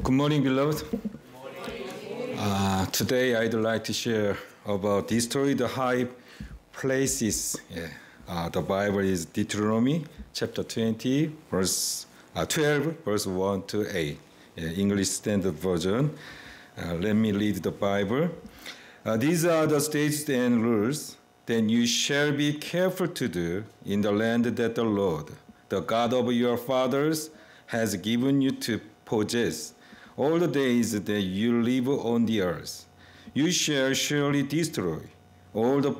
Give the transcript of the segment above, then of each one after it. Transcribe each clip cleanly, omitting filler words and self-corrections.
Good morning, beloved. Today I'd like to share about destroy the high places. The Bible is Deuteronomy chapter 20, verse 12, verse 1 to 8. English Standard Version. Let me read the Bible. These are the statutes and rules that you shall be careful to do in the land that the Lord, the God of your fathers, has given you to possess all the days that you live on the earth. You shall surely destroy all the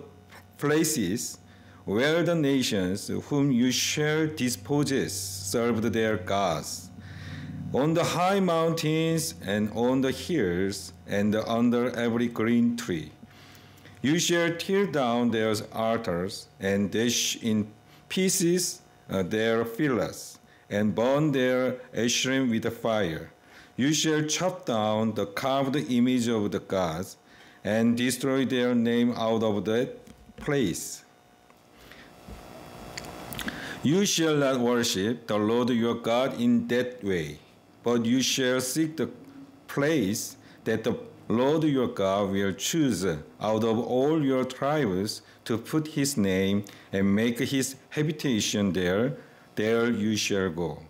places where the nations whom you shall dispossess served their gods, on the high mountains and on the hills and under every green tree. You shall tear down their altars and dash in pieces their pillars and burn their Asherim with fire. You shall chop down the carved image of the gods and destroy their name out of that place. You shall not worship the Lord your God in that way, but you shall seek the place that the Lord your God will choose out of all your tribes to put his name and make his habitation there. There you shall go.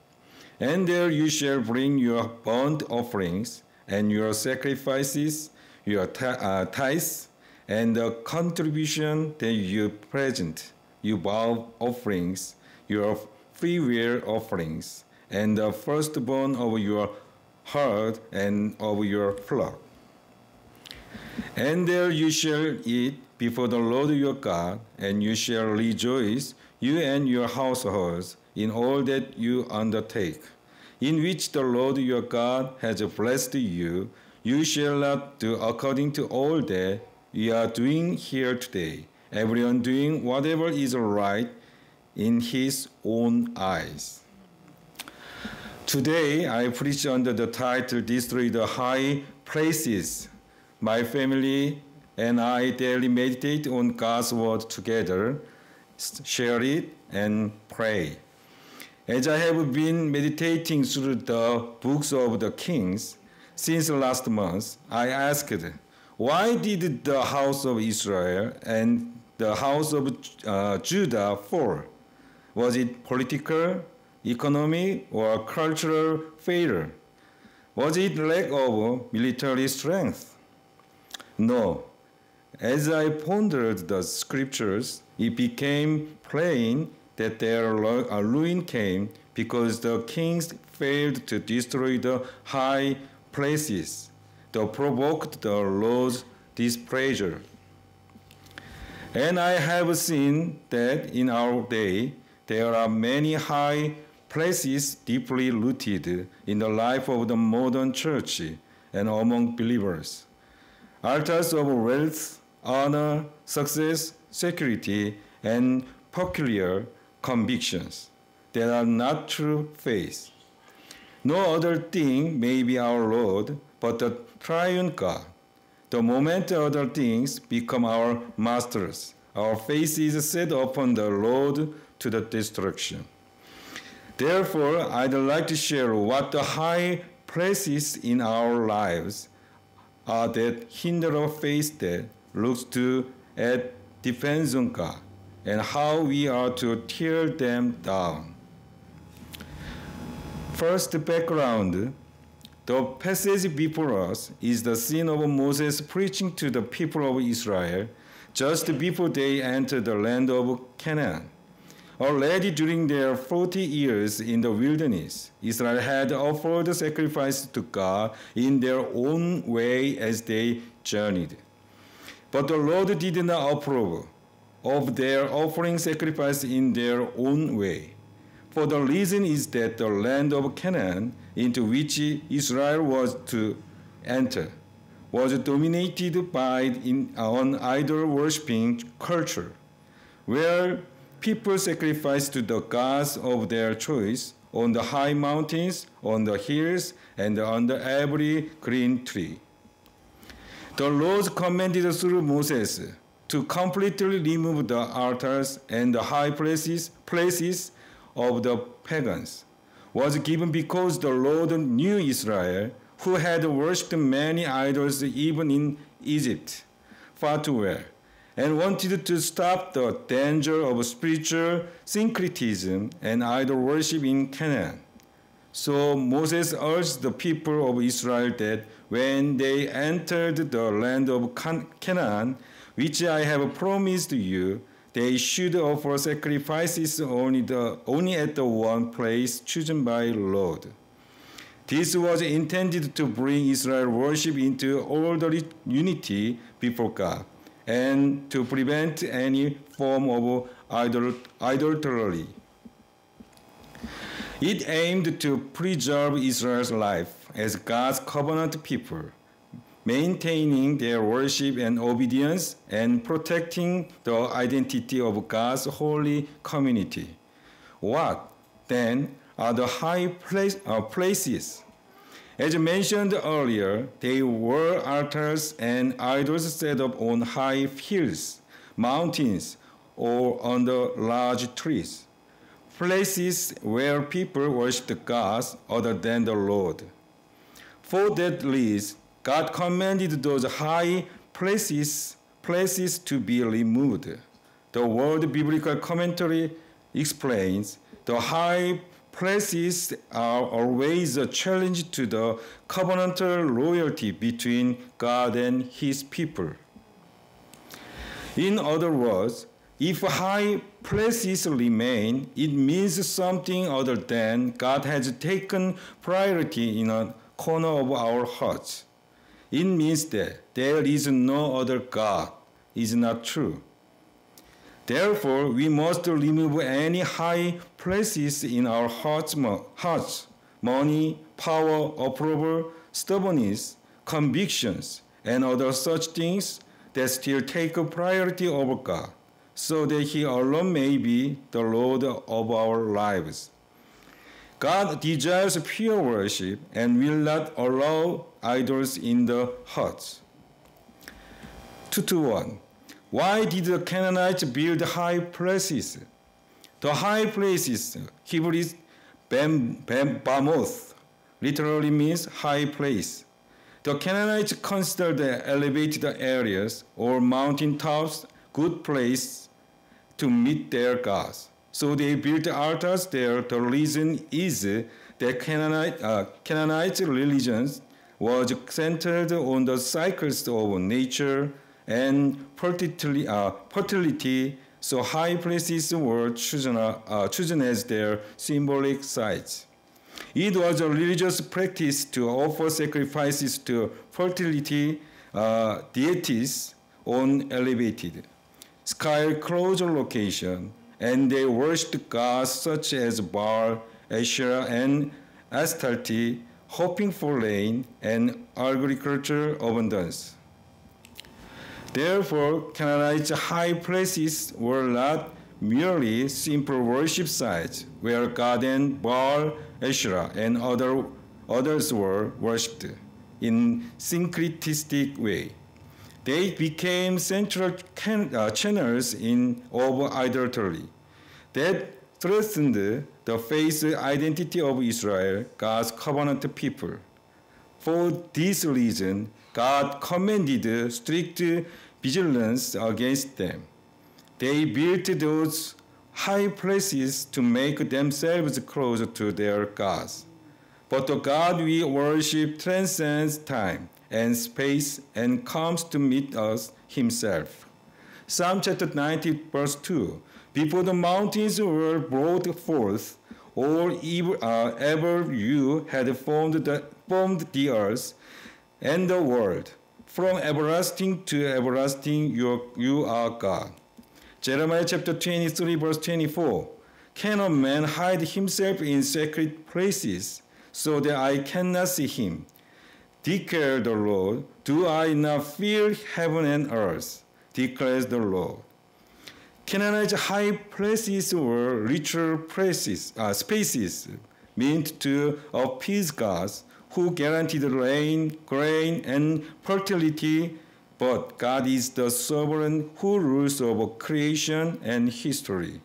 And there you shall bring your burnt offerings and your sacrifices, your tithes, and the contribution that you present, your vow offerings, your freewill offerings, and the firstborn of your herd and of your flock. And there you shall eat before the Lord your God, and you shall rejoice, you and your households, in all that you undertake, in which the Lord your God has blessed you. You shall not do according to all that we are doing here today, everyone doing whatever is right in his own eyes. Today I preach under the title, Destroy the High Places. My family and I daily meditate on God's word together, share it, and pray. As I have been meditating through the books of the kings since last month, I asked, why did the house of Israel and the house of Judah fall? Was it political, economic, or cultural failure? Was it lack of military strength? No. As I pondered the scriptures, it became plain that their ruin came because the kings failed to destroy the high places that provoked the Lord's displeasure. And I have seen that in our day, there are many high places deeply rooted in the life of the modern church and among believers. Altars of wealth, honor, success, security, and peculiar convictions that are not true faith. No other thing may be our Lord but the triune God. The moment other things become our masters, our faith is set upon the Lord to the destruction. Therefore, I'd like to share what the high places in our lives are that hinder our faith that looks to and depends on God, and how we are to tear them down. First, background. The passage before us is the scene of Moses preaching to the people of Israel just before they entered the land of Canaan. Already during their 40 years in the wilderness, Israel had offered sacrifice to God in their own way as they journeyed. But the Lord did not approve of their offering sacrifice in their own way. For the reason is that the land of Canaan, into which Israel was to enter, was dominated by an idol-worshipping culture, where people sacrificed to the gods of their choice on the high mountains, on the hills, and under every green tree. The Lord commanded through Moses to completely remove the altars and the high places of the pagans was given because the Lord knew Israel who had worshipped many idols even in Egypt, far too well, and wanted to stop the danger of spiritual syncretism and idol worship in Canaan. So Moses urged the people of Israel that when they entered the land of Canaan, which I have promised you, they should offer sacrifices only at the one place chosen by the Lord. This was intended to bring Israel worship into orderly unity before God and to prevent any form of idolatry. It aimed to preserve Israel's life as God's covenant people, maintaining their worship and obedience and protecting the identity of God's holy community. What, then, are the high places? As mentioned earlier, they were altars and idols set up on high hills, mountains, or under large trees, places where people worshipped gods other than the Lord. For that reason, God commanded those high places to be removed. The Word Biblical Commentary explains the high places are always a challenge to the covenantal loyalty between God and His people. In other words, if high places remain, it means something other than God has taken priority in a corner of our hearts. It means that there is no other God. It is not true. Therefore, we must remove any high places in our hearts, money, power, approval, stubbornness, convictions, and other such things that still take a priority over God, so that He alone may be the Lord of our lives. God desires pure worship and will not allow idols in the hearts. 2:1. Why did the Canaanites build high places? The high places, Hebrew is Bamoth, literally means high place. The Canaanites considered the elevated areas or mountain tops good place to meet their gods. So they built altars there. The reason is that Canaanite religion was centered on the cycles of nature and fertility, so high places were chosen as their symbolic sites. It was a religious practice to offer sacrifices to fertility deities on elevated, sky-closed location, and they worshipped gods such as Baal, Asherah, and Astarte, hoping for rain and agricultural abundance. Therefore, Canaanites' high places were not merely simple worship sites where God and Baal, Asherah, and others were worshipped in syncretistic way. They became central channels of idolatry that threatened the faith identity of Israel, God's covenant people. For this reason, God commanded strict vigilance against them. They built those high places to make themselves closer to their gods. But the God we worship transcends time and space and comes to meet us Himself. Psalm chapter 90, verse 2. Before the mountains were brought forth, or ever you had formed the earth and the world, from everlasting to everlasting you are God. Jeremiah chapter 23, verse 24. Can a man hide himself in sacred places so that I cannot see him? Declare the Lord, do I not fear heaven and earth? Declares the Lord. Canaanites' high places were ritual spaces meant to appease gods who guaranteed rain, grain, and fertility, but God is the sovereign who rules over creation and history.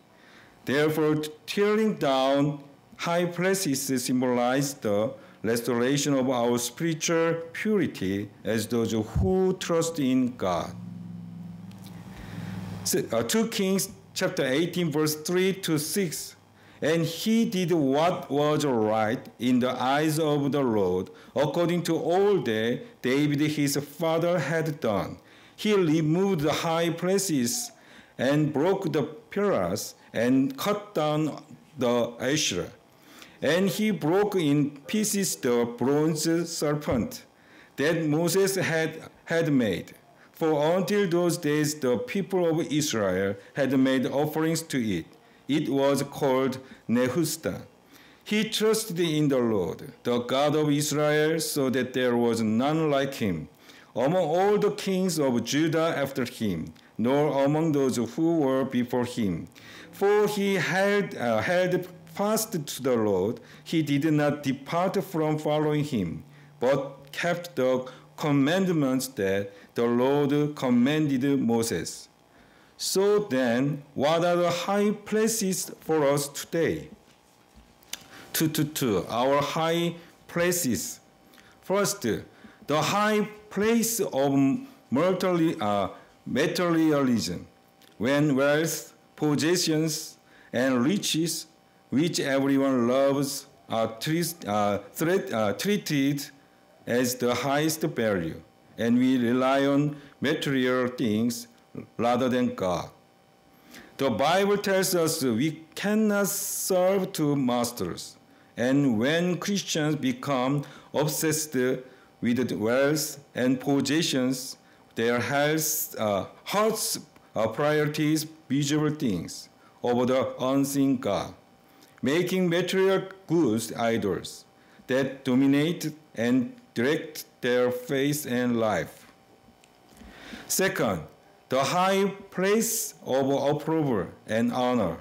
Therefore, tearing down high places symbolized the restoration of our spiritual purity as those who trust in God. 2 Kings chapter 18 verse 3 to 6. And he did what was right in the eyes of the Lord, according to all that David his father had done. He removed the high places and broke the pillars and cut down the Asherah. And he broke in pieces the bronze serpent that Moses had made. For until those days the people of Israel had made offerings to it. It was called Nehushtan. He trusted in the Lord, the God of Israel, so that there was none like him among all the kings of Judah after him, nor among those who were before him. For he held fast to the Lord. He did not depart from following him, but kept the commandments that the Lord commanded Moses. So then, what are the high places for us today? 2. Our high places. First, the high place of materialism, when wealth, possessions, and riches, which everyone loves, are treated as the highest value, and we rely on material things rather than God. The Bible tells us we cannot serve two masters, and when Christians become obsessed with wealth and possessions, their hearts priorities visible things over the unseen God, making material goods idols that dominate and direct their faith and life. Second, the high place of approval and honor,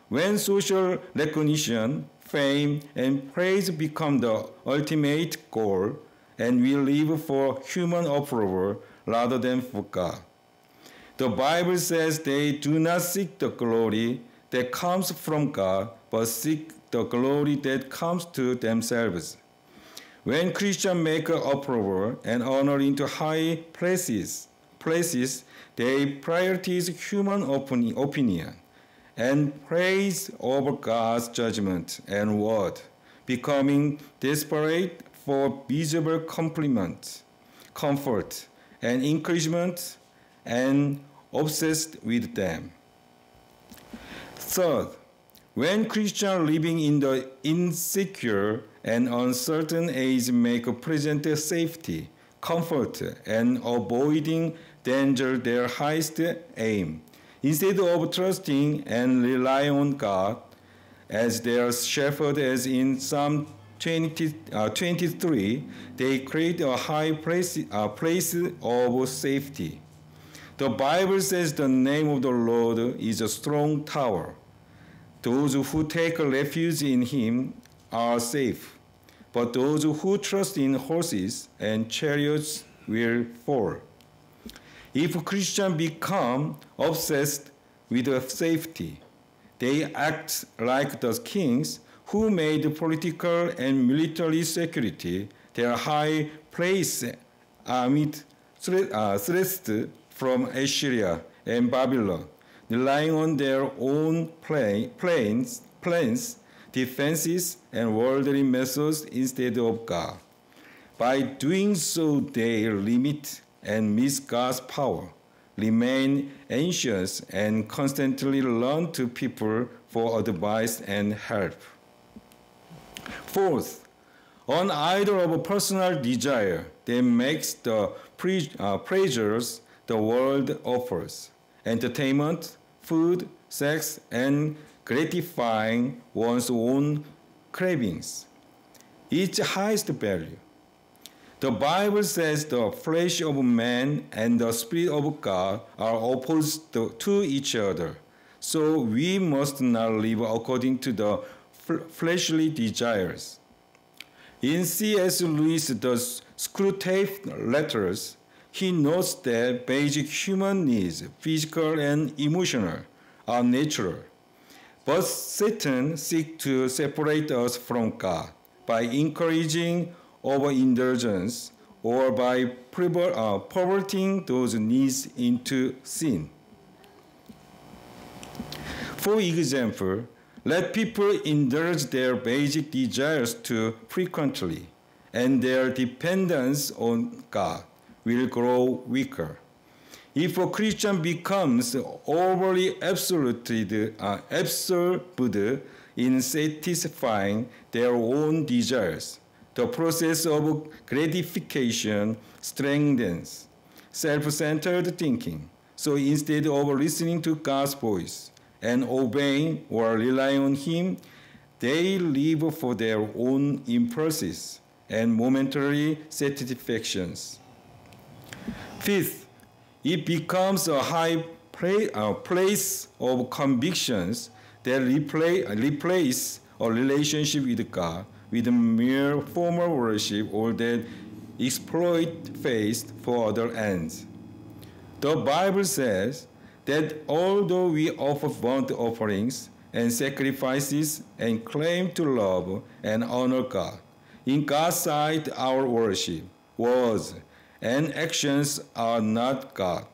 when social recognition, fame, and praise become the ultimate goal, and we live for human approval rather than for God. The Bible says they do not seek the glory that comes from God, but seek the glory that comes to themselves. When Christians make approval and honor into high places, they prioritize human opinion and praise over God's judgment and word, becoming desperate for visible compliment, comfort, and encouragement, and obsessed with them. Third, when Christians living in the insecure and uncertain age make present safety, comfort, and avoiding danger their highest aim, instead of trusting and relying on God as their shepherd, as in Psalm 23, they create a high place of safety. The Bible says the name of the Lord is a strong tower. Those who take refuge in him are safe, but those who trust in horses and chariots will fall. If Christians become obsessed with safety, they act like the kings who made political and military security their high place amid threats from Assyria and Babylon, relying on their own plans, defenses, and worldly methods instead of God. By doing so, they limit and miss God's power, remain anxious, and constantly run to people for advice and help. Fourth, an idol of personal desire that makes the pleasures the world offers, entertainment, food, sex, and gratifying one's own cravings, its highest value. The Bible says the flesh of man and the Spirit of God are opposed to each other, so we must not live according to the fleshly desires. In C.S. Lewis' Screwtape Letters, he notes that basic human needs, physical and emotional, are natural, but Satan seeks to separate us from God, by encouraging overindulgence or by perverting those needs into sin. For example, let people indulge their basic desires too frequently, and their dependence on God will grow weaker. If a Christian becomes overly absorbed in satisfying their own desires, the process of gratification strengthens self-centered thinking. So instead of listening to God's voice and obeying or relying on Him, they live for their own impulses and momentary satisfactions. Fifth, it becomes a high place of convictions that replace a relationship with God with mere formal worship or that exploit faith for other ends. The Bible says that although we offer burnt offerings and sacrifices and claim to love and honor God, in God's sight our worship, words, and actions are not God.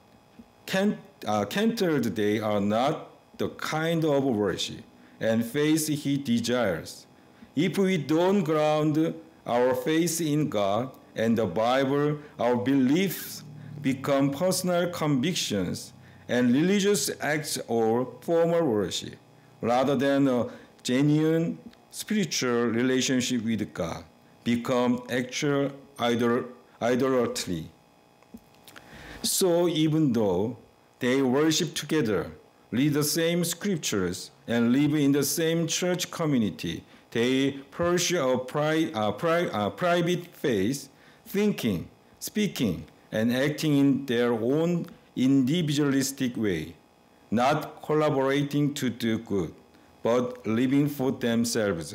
Cantered they are not the kind of worship and faith He desires. If we don't ground our faith in God and the Bible, our beliefs become personal convictions and religious acts or formal worship, rather than a genuine spiritual relationship with God, become actual idolatry. So even though they worship together, read the same scriptures, and live in the same church community, they pursue a private faith, thinking, speaking, and acting in their own individualistic way, not collaborating to do good, but living for themselves.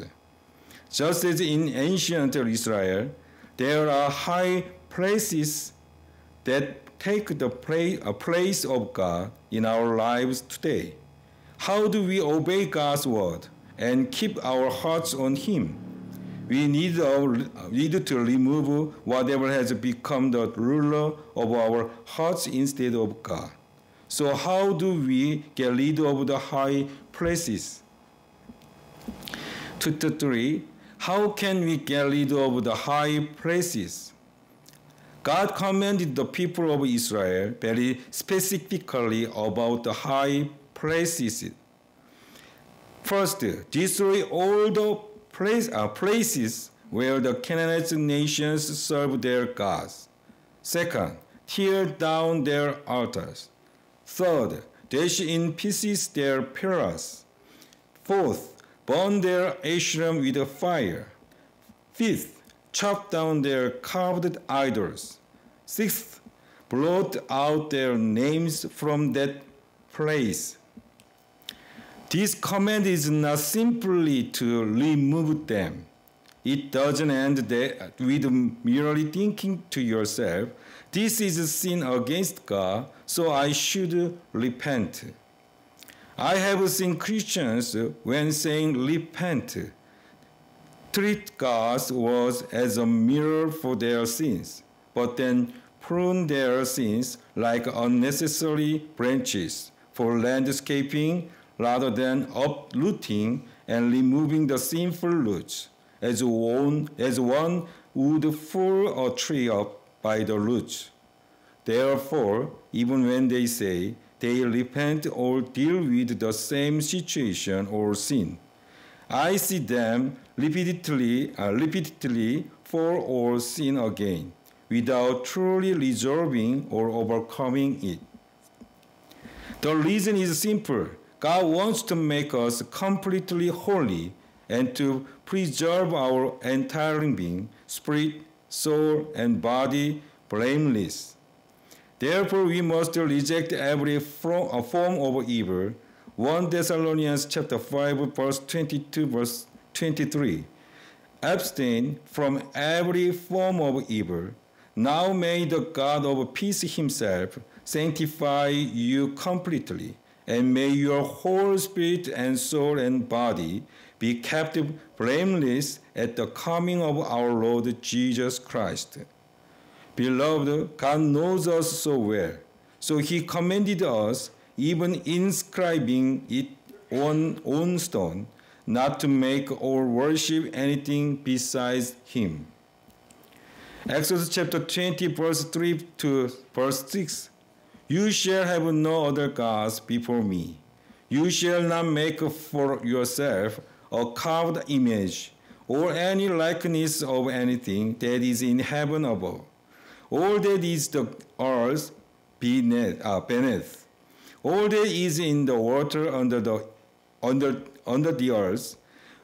Just as in ancient Israel, there are high places that take the place of God in our lives today. How do we obey God's word and keep our hearts on Him? We need to remove whatever has become the ruler of our hearts instead of God. So how do we get rid of the high places? 2-3. How can we get rid of the high places? God commanded the people of Israel very specifically about the high places. First, destroy all the places where the Canaanite nations serve their gods. Second, tear down their altars. Third, dash in pieces their pillars. Fourth, burn their Asherim with fire. Fifth, chop down their carved idols. Sixth, blot out their names from that place. This command is not simply to remove them. It doesn't end with merely thinking to yourself, this is a sin against God, so I should repent. I have seen Christians, when saying repent, treat God's words as a mirror for their sins, but then prune their sins like unnecessary branches for landscaping rather than uprooting and removing the sinful roots, as one would pull a tree up by the roots. Therefore, even when they say they repent or deal with the same situation or sin, I see them repeatedly fall or sin again, without truly resolving or overcoming it. The reason is simple. God wants to make us completely holy and to preserve our entire being, spirit, soul, and body blameless. Therefore, we must reject every form of evil. 1 Thessalonians chapter 5, verse 22, verse 23. Abstain from every form of evil. Now may the God of peace Himself sanctify you completely, and may your whole spirit and soul and body be kept blameless at the coming of our Lord Jesus Christ. Beloved, God knows us so well, so he commanded us, even inscribing it on stone, not to make or worship anything besides him. Exodus chapter 20, verse 3 to verse 6. You shall have no other gods before me. You shall not make for yourself a carved image, or any likeness of anything that is in heaven above, all that is the earth beneath, all that is in the water under the earth.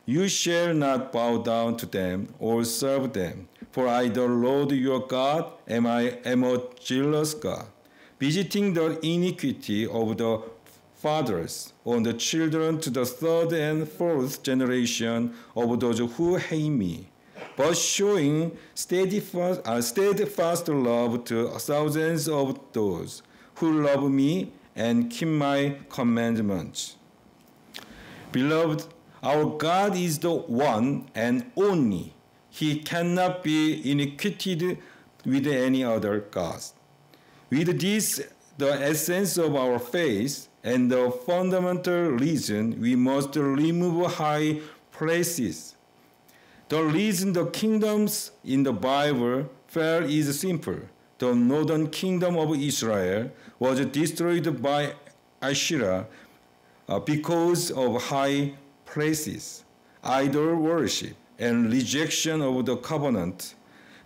You shall not bow down to them or serve them, for I, the Lord your God, am a jealous God, visiting the iniquity of the fathers on the children to the third and fourth generation of those who hate me, but showing steadfast love to thousands of those who love me and keep my commandments. Beloved, our God is the one and only. He cannot be iniquated with any other gods. With this, the essence of our faith and the fundamental reason we must remove high places. The reason the kingdoms in the Bible fell is simple. The northern kingdom of Israel was destroyed by Asherah because of high places, idol worship, and rejection of the covenant.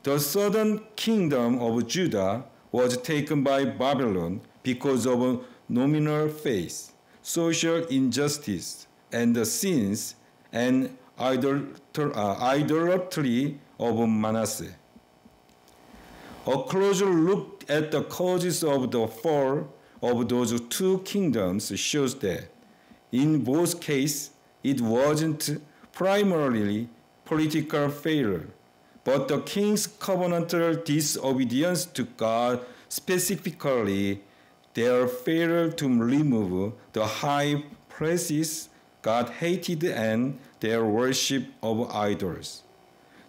The southern kingdom of Judah was taken by Babylon because of nominal faith, social injustice, and the sins and idolatry of Manasseh. A closer look at the causes of the fall of those two kingdoms shows that in both cases it wasn't primarily political failure, but the king's covenantal disobedience to God, specifically their failure to remove the high places God hated and their worship of idols.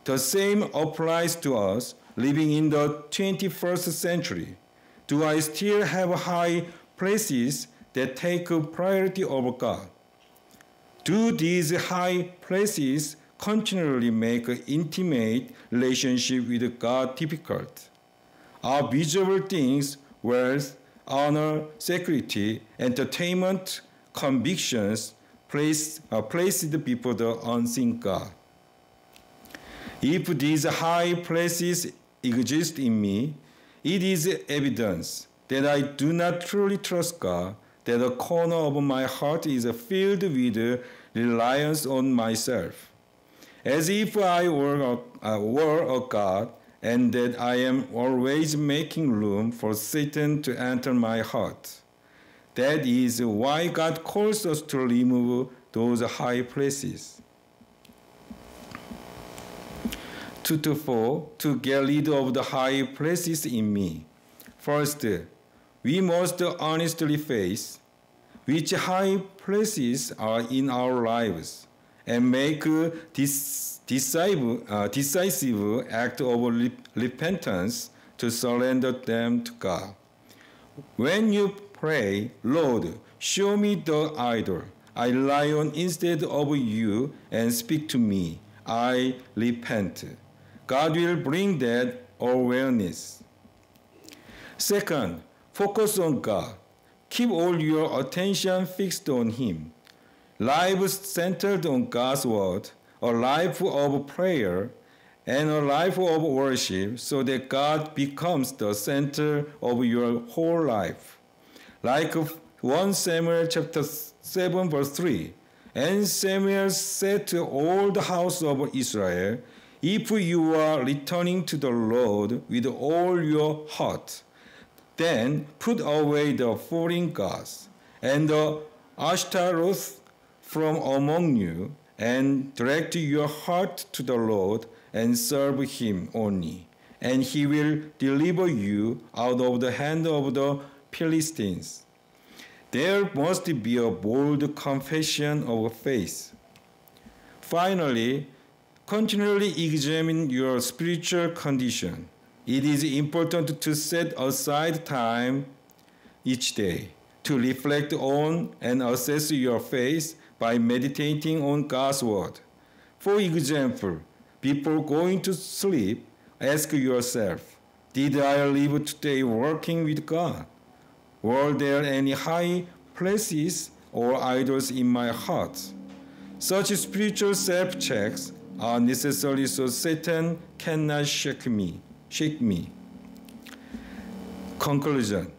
The same applies to us living in the 21st century. Do I still have high places that take priority over God? Do these high places continually make intimate relationship with God difficult? Are visible things, wealth, honor, security, entertainment, convictions placed before the unseen God? If these high places exist in me, it is evidence that I do not truly trust God, that the corner of my heart is filled with reliance on myself, as if I were a God, and that I am always making room for Satan to enter my heart. That is why God calls us to remove those high places. 2-4, to get rid of the high places in me. First, we must honestly face which high places are in our lives and make decisive act of repentance to surrender them to God. When you pray, Lord, show me the idol I rely on instead of you and speak to me, I repent. God will bring that awareness. Second, focus on God. Keep all your attention fixed on Him. Lives centered on God's word, a life of prayer, and a life of worship so that God becomes the center of your whole life. Like 1 Samuel chapter 7 verse 3, and Samuel said to all the house of Israel, if you are returning to the Lord with all your heart, then put away the foreign gods and the Ashtaroth from among you, and direct your heart to the Lord and serve Him only, and He will deliver you out of the hand of the Philistines. There must be a bold confession of faith. Finally, continually examine your spiritual condition. It is important to set aside time each day to reflect on and assess your faith by meditating on God's word. For example, before going to sleep, ask yourself, did I live today working with God? Were there any high places or idols in my heart? Such spiritual self-checks are necessary so Satan cannot shake me. Conclusion.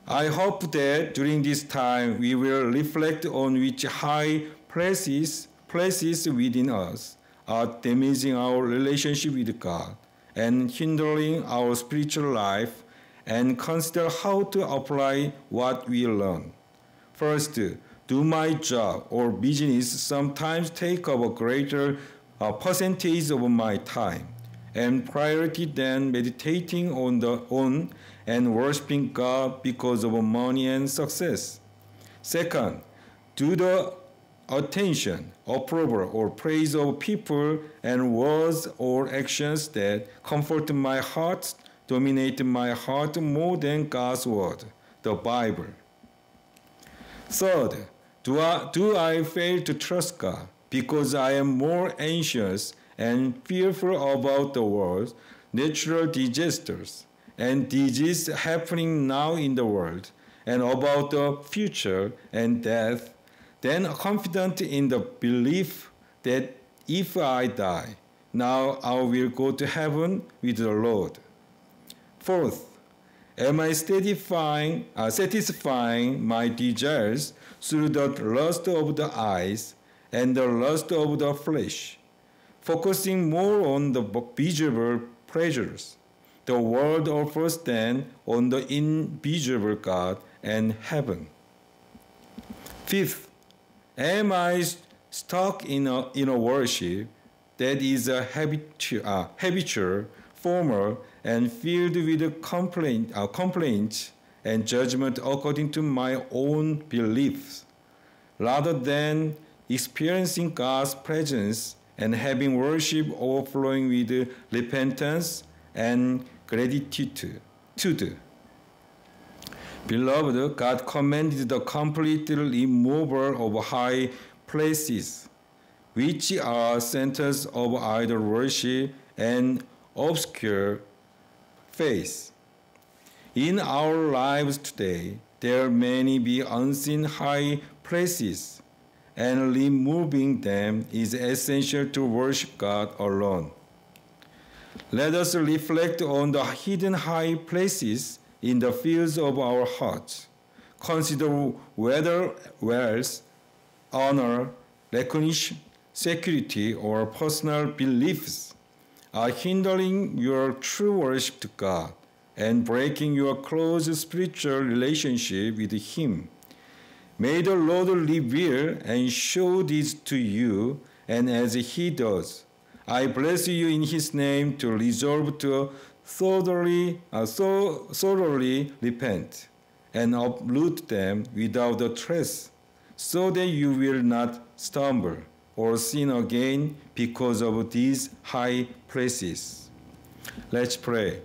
I hope that during this time we will reflect on which high places within us are damaging our relationship with God and hindering our spiritual life, and consider how to apply what we learn. First, do my job or business sometimes take up a greater percentage of my time and priority than meditating on and worshiping God because of money and success? Second, do the attention, approval, or praise of people and words or actions that comfort my heart dominate my heart more than God's word, the Bible? Third, do I fail to trust God because I am more anxious and fearful about the world, natural disasters, and disease happening now in the world, and about the future and death, than confident in the belief that if I die, now I will go to heaven with the Lord? Fourth, am I satisfying my desires through the lust of the eyes and the lust of the flesh, focusing more on the visible pleasures the world offers than on the invisible God and heaven? Fifth, am I stuck in a worship that is a habitual, formal, and filled with complaints and judgment according to my own beliefs, rather than experiencing God's presence and having worship overflowing with repentance and gratitude? Beloved, God commanded the complete removal of high places, which are centers of idol worship and obscure faith. In our lives today, there may be unseen high places, and removing them is essential to worship God alone. Let us reflect on the hidden high places in the fields of our hearts. Consider whether wealth, honor, recognition, security, or personal beliefs are hindering your true worship to God and breaking your close spiritual relationship with Him. May the Lord reveal and show this to you, and as He does, I bless you in His name to resolve to thoroughly repent and uproot them without a trace, so that you will not stumble or sin again because of these high places. Let's pray.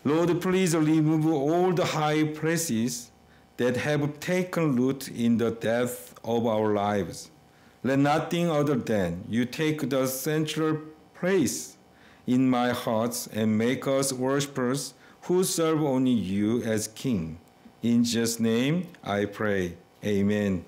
Lord, please remove all the high places that have taken root in the depth of our lives. Let nothing other than you take the central place in my hearts and make us worshipers who serve only you as King. In Jesus' name I pray. Amen.